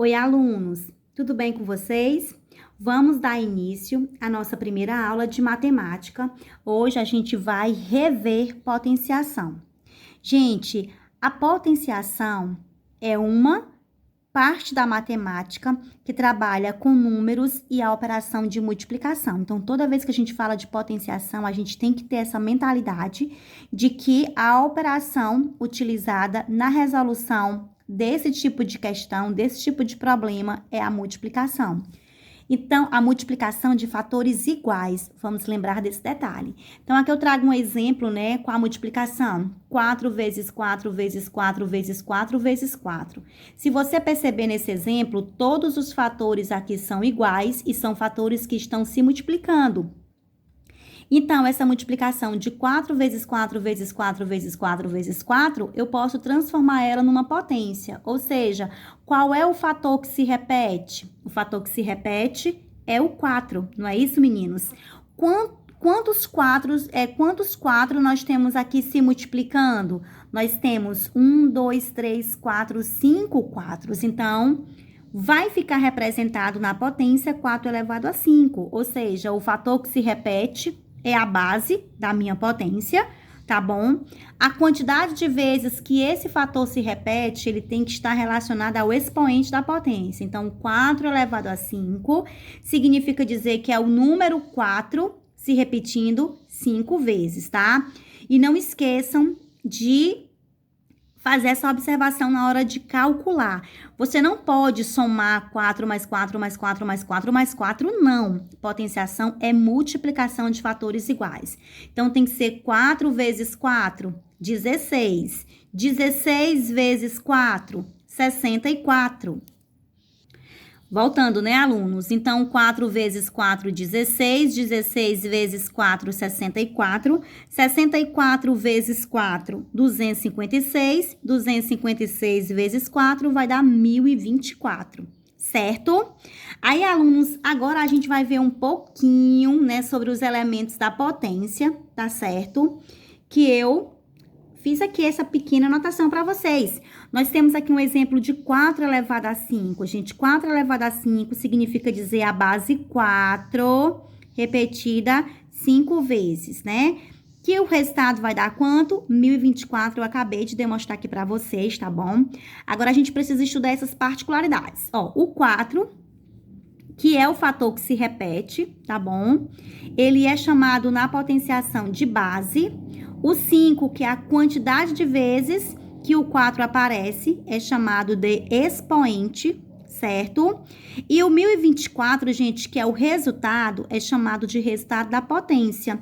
Oi, alunos! Tudo bem com vocês? Vamos dar início à nossa primeira aula de matemática. Hoje a gente vai rever potenciação. Gente, a potenciação é uma parte da matemática que trabalha com números e a operação de multiplicação. Então, toda vez que a gente fala de potenciação, a gente tem que ter essa mentalidade de que a operação utilizada na resolução desse tipo de questão, desse tipo de problema, é a multiplicação. Então, a multiplicação de fatores iguais, vamos lembrar desse detalhe. Então, aqui eu trago um exemplo, né, com a multiplicação. 4 vezes 4 vezes 4 vezes 4 vezes 4. Se você perceber nesse exemplo, todos os fatores aqui são iguais e são fatores que estão se multiplicando. Então, essa multiplicação de 4 vezes 4 vezes 4 vezes 4 vezes 4, eu posso transformar ela numa potência. Ou seja, qual é o fator que se repete? O fator que se repete é o 4, não é isso, meninos? Quantos 4 nós temos aqui se multiplicando? Nós temos 1, 2, 3, 4, 5 4. Então, vai ficar representado na potência 4 elevado a 5. Ou seja, o fator que se repete é a base da minha potência, tá bom? A quantidade de vezes que esse fator se repete, ele tem que estar relacionado ao expoente da potência. Então, 4 elevado a 5 significa dizer que é o número 4 se repetindo 5 vezes, tá? E não esqueçam de fazer essa observação na hora de calcular. Você não pode somar 4 mais 4 mais 4 mais 4 mais 4, não. Potenciação é multiplicação de fatores iguais. Então, tem que ser 4 vezes 4, 16. 16 vezes 4, 64. Voltando, né, alunos? Então, 4 vezes 4, 16. 16 vezes 4, 64. 64 vezes 4, 256. 256 vezes 4 vai dar 1024, certo? Aí, alunos, agora a gente vai ver um pouquinho, né, sobre os elementos da potência, tá certo? Que eu fiz aqui essa pequena anotação para vocês. Nós temos aqui um exemplo de 4 elevado a 5. Gente, 4 elevado a 5 significa dizer a base 4 repetida 5 vezes, né? Que o resultado vai dar quanto? 1024, eu acabei de demonstrar aqui para vocês, tá bom? Agora, a gente precisa estudar essas particularidades. Ó, o 4, que é o fator que se repete, tá bom? Ele é chamado na potenciação de base. O 5, que é a quantidade de vezes que o 4 aparece, é chamado de expoente, certo? E o 1024, gente, que é o resultado, é chamado de resultado da potência.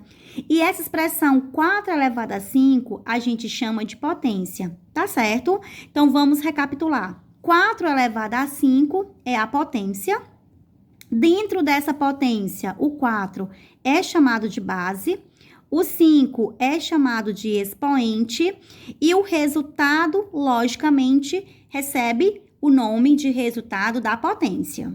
E essa expressão 4 elevado a 5, a gente chama de potência, tá certo? Então, vamos recapitular. 4 elevado a 5 é a potência. Dentro dessa potência, o 4 é chamado de base. O 5 é chamado de expoente e o resultado, logicamente, recebe o nome de resultado da potência.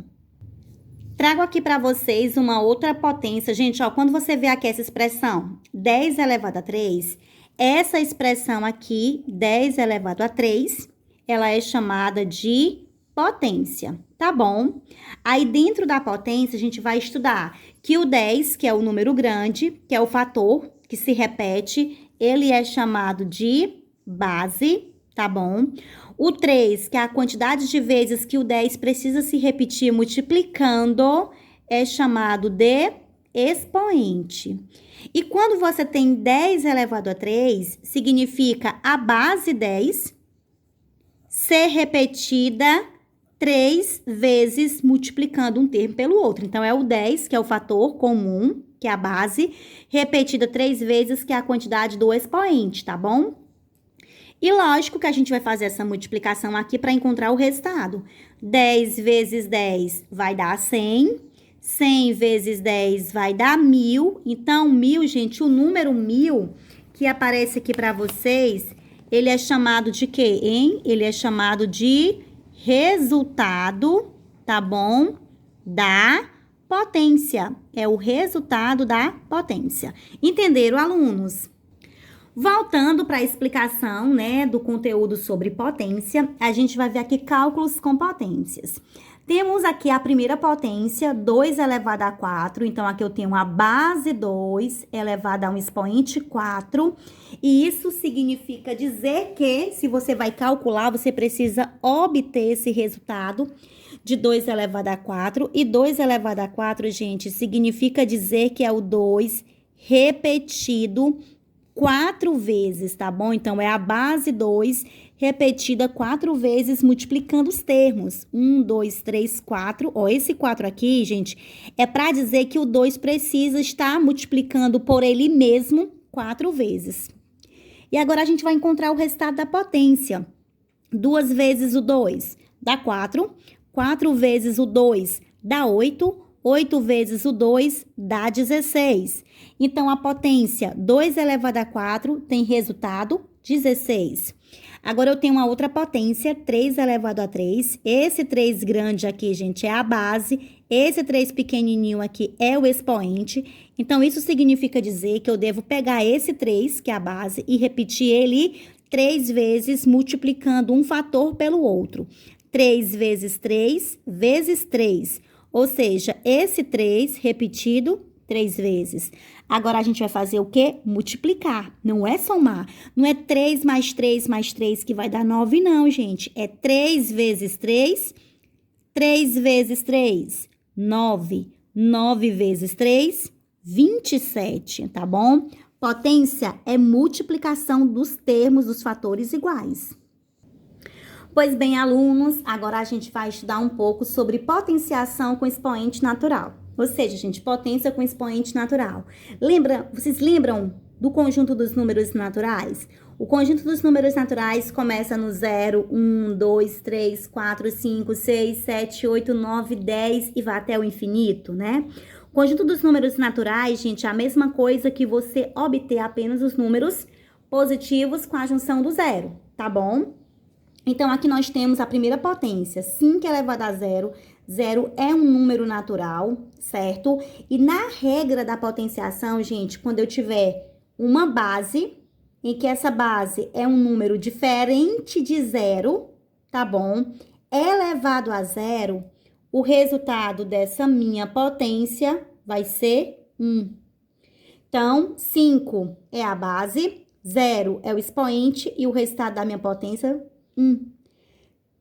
Trago aqui para vocês uma outra potência. Gente, ó, quando você vê aqui essa expressão 10 elevado a 3, essa expressão aqui, 10 elevado a 3, ela é chamada de potência, tá bom? Aí, dentro da potência, a gente vai estudar que o 10, que é o número grande, que é o fator que se repete, ele é chamado de base, tá bom? O 3, que é a quantidade de vezes que o 10 precisa se repetir multiplicando, é chamado de expoente. E quando você tem 10 elevado a 3, significa a base 10 ser repetida 3 vezes multiplicando um termo pelo outro. Então, é o 10, que é o fator comum, que é a base, repetida 3 vezes, que é a quantidade do expoente, tá bom? E lógico que a gente vai fazer essa multiplicação aqui para encontrar o resultado. 10 vezes 10 vai dar 100. 100 vezes 10 vai dar 1000. Então, 1000, gente, o número 1000 que aparece aqui para vocês, ele é chamado de quê, hein? Ele é chamado de resultado, tá bom? Da potência. É o resultado da potência. Entenderam, alunos? Voltando para a explicação, né, do conteúdo sobre potência, a gente vai ver aqui cálculos com potências. Temos aqui a primeira potência, 2 elevado a 4. Então, aqui eu tenho a base 2 elevada a um expoente 4. E isso significa dizer que, se você vai calcular, você precisa obter esse resultado de 2 elevado a 4. E 2 elevado a 4, gente, significa dizer que é o 2 repetido 4 vezes, tá bom? Então, é a base 2 repetida 4 vezes, multiplicando os termos. 1, 2, 3, 4. Ó, esse 4 aqui, gente, é para dizer que o 2 precisa estar multiplicando por ele mesmo 4 vezes. E agora, a gente vai encontrar o resultado da potência. 2 vezes o 2 dá 4. 4 vezes o 2 dá 8. 8 vezes o 2 dá 16. Então, a potência 2 elevado a 4 tem resultado 16. Agora, eu tenho uma outra potência, 3 elevado a 3. Esse 3 grande aqui, gente, é a base. Esse 3 pequenininho aqui é o expoente. Então, isso significa dizer que eu devo pegar esse 3, que é a base, e repetir ele 3 vezes, multiplicando um fator pelo outro. 3 vezes 3 vezes 3. Ou seja, esse 3 repetido 3 vezes. Agora, a gente vai fazer o quê? Multiplicar, não é somar. Não é 3 mais 3 mais 3 que vai dar 9, não, gente. É 3 vezes 3, 3 vezes 3, 9. 9 vezes 3, 27, tá bom? Potência é multiplicação dos termos dos fatores iguais. Pois bem, alunos, agora a gente vai estudar um pouco sobre potenciação com expoente natural. Ou seja, gente, potência com expoente natural. Vocês lembram do conjunto dos números naturais? O conjunto dos números naturais começa no 0, 1, 2, 3, 4, 5, 6, 7, 8, 9, 10 e vai até o infinito, né? O conjunto dos números naturais, gente, é a mesma coisa que você obter apenas os números positivos com a junção do zero, tá bom? Então, aqui nós temos a primeira potência, 5 elevado a 0. 0 é um número natural, certo? E na regra da potenciação, gente, quando eu tiver uma base, em que essa base é um número diferente de 0, tá bom? Elevado a 0, o resultado dessa minha potência vai ser 1. Então, 5 é a base, 0 é o expoente e o resultado da minha potência 1.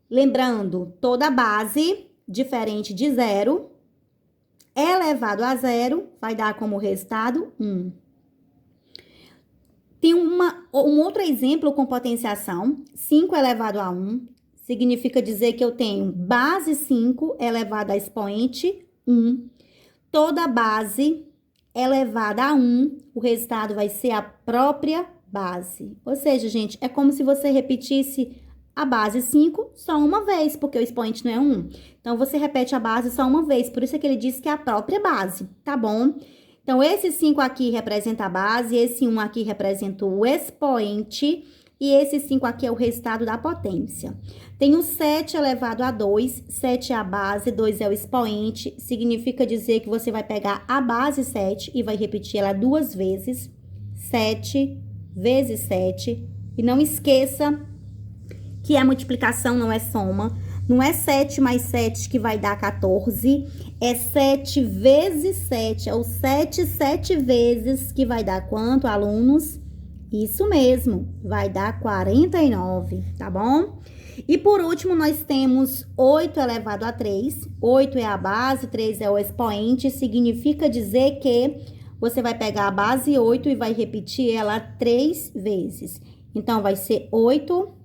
Lembrando, toda base diferente de 0 elevado a 0 vai dar como resultado 1. Tem um outro exemplo com potenciação, 5 elevado a 1, significa dizer que eu tenho base 5 elevada a expoente 1. Toda base elevada a 1, o resultado vai ser a própria base. Ou seja, gente, é como se você repetisse a base 5 só uma vez, porque o expoente não é 1. Então, você repete a base só uma vez, por isso é que ele diz que é a própria base, tá bom? Então, esse 5 aqui representa a base, esse 1 aqui representa o expoente, e esse 5 aqui é o resultado da potência. Tem o 7 elevado a 2, 7 é a base, 2 é o expoente, significa dizer que você vai pegar a base 7 e vai repetir ela 2 vezes, 7 vezes 7, e não esqueça que a multiplicação não é soma, não é 7 mais 7 que vai dar 14, é 7 vezes 7, é o 7 vezes que vai dar quanto, alunos? Isso mesmo, vai dar 49, tá bom? E por último, nós temos 8 elevado a 3, 8 é a base, 3 é o expoente, significa dizer que você vai pegar a base 8 e vai repetir ela 3 vezes. Então, vai ser 8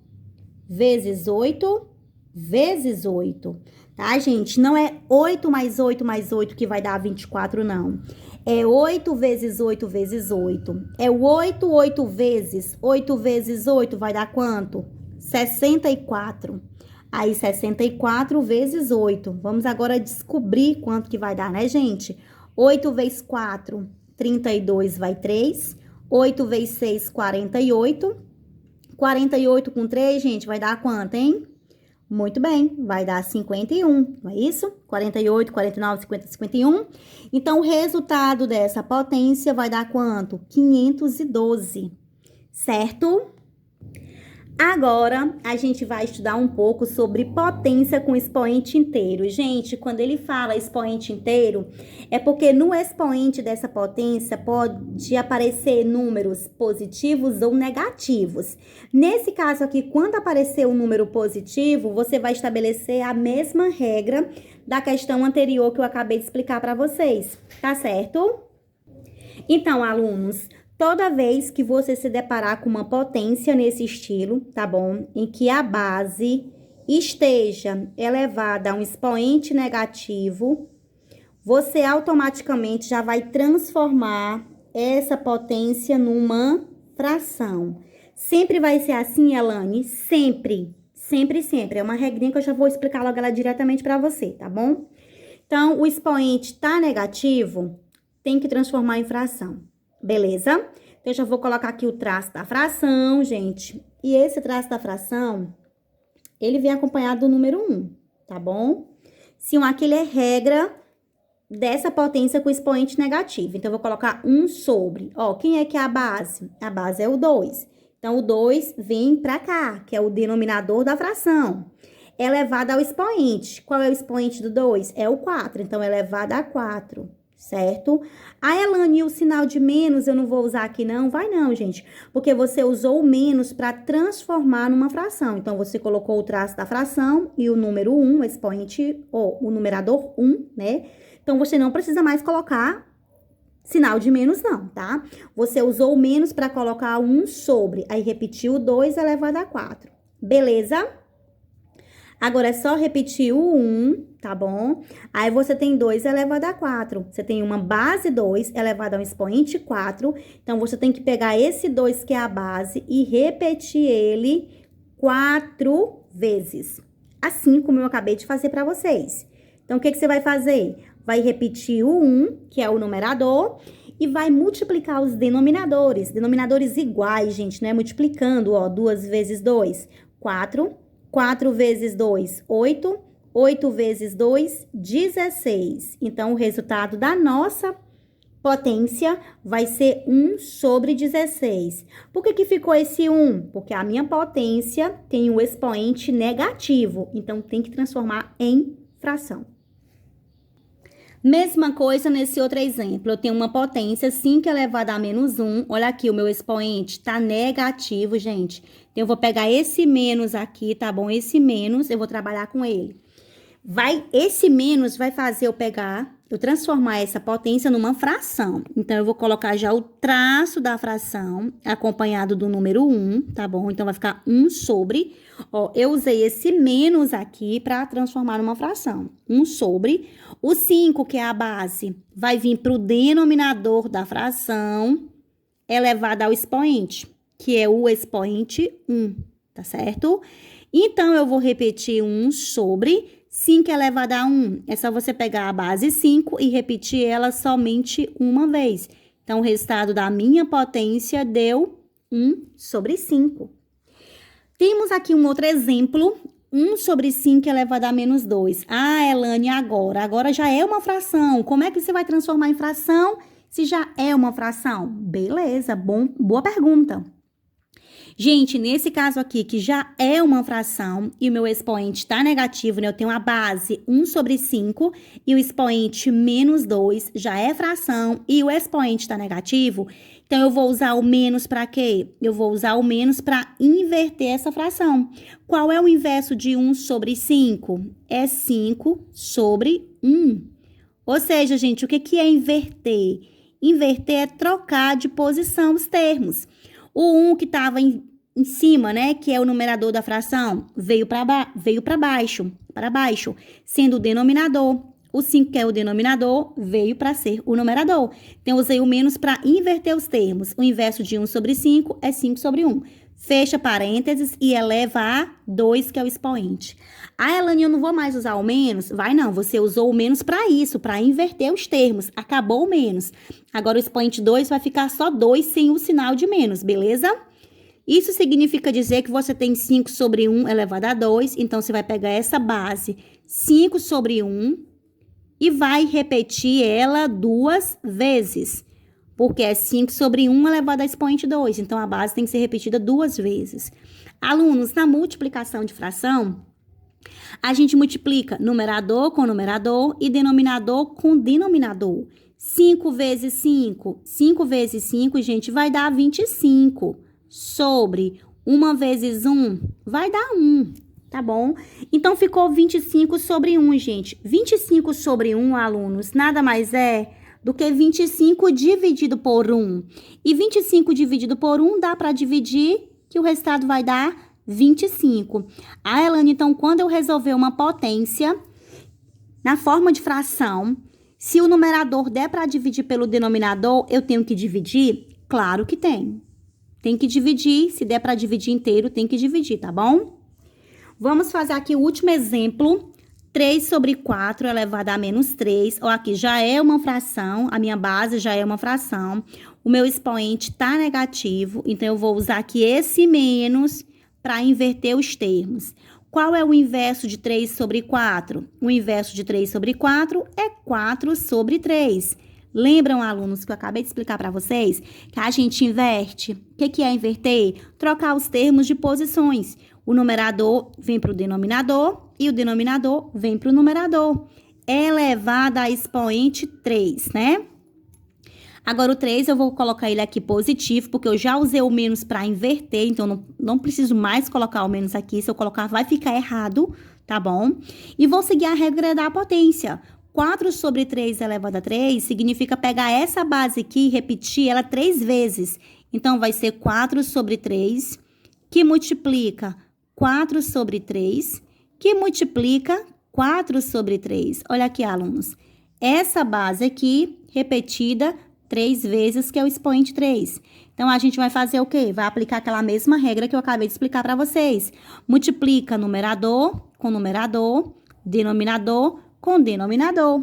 vezes 8 vezes 8, tá, gente? Não é 8 mais 8 mais 8 que vai dar 24, não. É 8 vezes 8 vezes 8. É o 8 vezes 8 vai dar quanto? 64. Aí, 64 vezes 8. Vamos agora descobrir quanto que vai dar, né, gente? 8 vezes 4, 32 vai 3. 8 vezes 6, 48. 48 com 3, gente, vai dar quanto, hein? Muito bem, vai dar 51, não é isso? 48, 49, 50, 51. Então, o resultado dessa potência vai dar quanto? 512. certo? Agora, a gente vai estudar um pouco sobre potência com expoente inteiro. Gente, quando ele fala expoente inteiro, é porque no expoente dessa potência pode aparecer números positivos ou negativos. Nesse caso aqui, quando aparecer um número positivo, você vai estabelecer a mesma regra da questão anterior que eu acabei de explicar para vocês, tá certo? Então, alunos, toda vez que você se deparar com uma potência nesse estilo, tá bom? Em que a base esteja elevada a um expoente negativo, você automaticamente já vai transformar essa potência numa fração. Sempre vai ser assim, Elane? Sempre. Sempre, sempre. É uma regrinha que eu já vou explicar logo ela diretamente para você, tá bom? Então, o expoente tá negativo, tem que transformar em fração. Beleza? Então, eu já vou colocar aqui o traço da fração, gente. E esse traço da fração, ele vem acompanhado do número 1, tá bom? Se um aqui é regra dessa potência com expoente negativo. Então, eu vou colocar 1 sobre. Ó, quem é que é a base? A base é o 2. Então, o 2 vem pra cá, que é o denominador da fração. É elevado ao expoente. Qual é o expoente do 2? É o 4. Então, é elevado a 4. Certo? A Elane, o sinal de menos eu não vou usar aqui não? Vai não, gente. Porque você usou o menos para transformar numa fração. Então, você colocou o traço da fração e o número 1, o expoente, ou o numerador 1, né? Então, você não precisa mais colocar sinal de menos não, tá? Você usou o menos para colocar 1 sobre. Aí, repetiu o 2 elevado a 4. Beleza? Agora, é só repetir o 1, tá bom? Aí, você tem 2 elevado a 4. Você tem uma base 2 elevado a um expoente 4. Então, você tem que pegar esse 2, que é a base, e repetir ele 4 vezes. Assim como eu acabei de fazer para vocês. Então, o que você vai fazer? Vai repetir o 1, que é o numerador, e vai multiplicar os denominadores. Denominadores iguais, gente, né? Multiplicando, ó, 2 vezes 2, 4. 4 vezes 2, 8. 8 vezes 2, 16. Então, o resultado da nossa potência vai ser 1 sobre 16. Por que ficou esse 1? Porque a minha potência tem um expoente negativo. Então, tem que transformar em fração. Mesma coisa nesse outro exemplo. Eu tenho uma potência 5 elevada a menos 1. Olha aqui, o meu expoente tá negativo, gente. Então, eu vou pegar esse menos aqui, tá bom? Esse menos, eu vou trabalhar com ele. Esse menos vai fazer eu transformar essa potência numa fração. Então, eu vou colocar já o traço da fração, acompanhado do número 1, tá bom? Então, vai ficar 1 sobre. Ó, eu usei esse menos aqui para transformar numa fração. 1 sobre. O 5, que é a base, vai vir para o denominador da fração, elevado ao expoente, que é o expoente 1, tá certo? Então, eu vou repetir 1 sobre 5 elevado a 1. É só você pegar a base 5 e repetir ela somente uma vez. Então, o resultado da minha potência deu 1 sobre 5. Temos aqui um outro exemplo, 1 sobre 5 elevado a menos 2. Ah, Elane, agora já é uma fração. Como é que você vai transformar em fração se já é uma fração? Beleza, boa pergunta. Gente, nesse caso aqui, que já é uma fração e o meu expoente está negativo, né? Eu tenho a base 1 sobre 5 e o expoente menos 2 já é fração e o expoente está negativo. Então, eu vou usar o menos para quê? Eu vou usar o menos para inverter essa fração. Qual é o inverso de 1 sobre 5? É 5 sobre 1. Ou seja, gente, o que é inverter? Inverter é trocar de posição os termos. O 1 que estava em cima, né, que é o numerador da fração, veio para baixo, sendo o denominador. O 5, que é o denominador, veio para ser o numerador. Então, eu usei o menos para inverter os termos. O inverso de 1 sobre 5 é 5 sobre 1. Fecha parênteses e eleva a 2, que é o expoente. Ah, Elane, eu não vou mais usar o menos? Vai não, você usou o menos para isso, para inverter os termos. Acabou o menos. Agora, o expoente 2 vai ficar só 2 sem o sinal de menos, beleza? Isso significa dizer que você tem 5 sobre 1 elevado a 2. Então, você vai pegar essa base, 5 sobre 1, e vai repetir ela 2 vezes. porque é 5 sobre 1 elevado a expoente 2. Então, a base tem que ser repetida 2 vezes. Alunos, na multiplicação de fração, a gente multiplica numerador com numerador e denominador com denominador. 5 vezes 5. 5 vezes 5, gente, vai dar 25. Sobre 1 vezes 1, vai dar 1, tá bom? Então, ficou 25 sobre 1, gente. 25 sobre 1, alunos, nada mais é do que 25 dividido por 1. E 25 dividido por 1 dá para dividir, que o resultado vai dar 25. Ah, Elane, então, quando eu resolver uma potência na forma de fração, se o numerador der para dividir pelo denominador, eu tenho que dividir? Claro que tem. Tem que dividir, se der para dividir inteiro, tem que dividir, tá bom? Vamos fazer aqui o último exemplo. 3 sobre 4 elevado a menos 3. Ó, aqui já é uma fração, a minha base já é uma fração. O meu expoente tá negativo, então eu vou usar aqui esse menos para inverter os termos. Qual é o inverso de 3 sobre 4? O inverso de 3 sobre 4 é 4 sobre 3. Lembram, alunos, que eu acabei de explicar para vocês? Que a gente inverte. O que é inverter? Trocar os termos de posições. O numerador vem para o denominador e o denominador vem para o numerador. Elevado a expoente 3, né? Agora, o 3 eu vou colocar ele aqui positivo, porque eu já usei o menos para inverter, então não preciso mais colocar o menos aqui. Se eu colocar, vai ficar errado, tá bom? E vou seguir a regra da potência. 4 sobre 3 elevado a 3 significa pegar essa base aqui e repetir ela 3 vezes. Então, vai ser 4 sobre 3, que multiplica 4 sobre 3, que multiplica 4 sobre 3. Olha aqui, alunos. Essa base aqui, repetida 3 vezes, que é o expoente 3. Então, a gente vai fazer o quê? Vai aplicar aquela mesma regra que eu acabei de explicar para vocês. Multiplica numerador com numerador, denominador com denominador.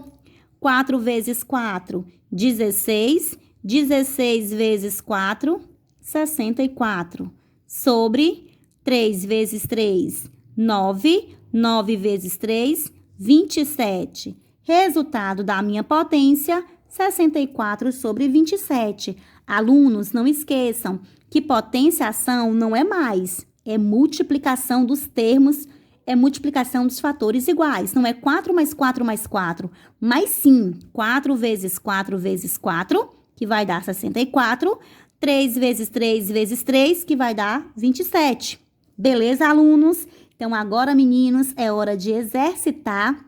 4 vezes 4, 16. 16 vezes 4, 64. Sobre 3 vezes 3, 9. 9 vezes 3, 27. Resultado da minha potência, 64 sobre 27. Alunos, não esqueçam que potenciação não é mais, é multiplicação dos termos, é multiplicação dos fatores iguais. Não é 4 mais 4 mais 4, mas sim 4 vezes 4 vezes 4, que vai dar 64, 3 vezes 3 vezes 3, que vai dar 27. Beleza, alunos? Então, agora, meninos, é hora de exercitar,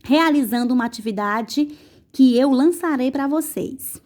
realizando uma atividade que eu lançarei para vocês.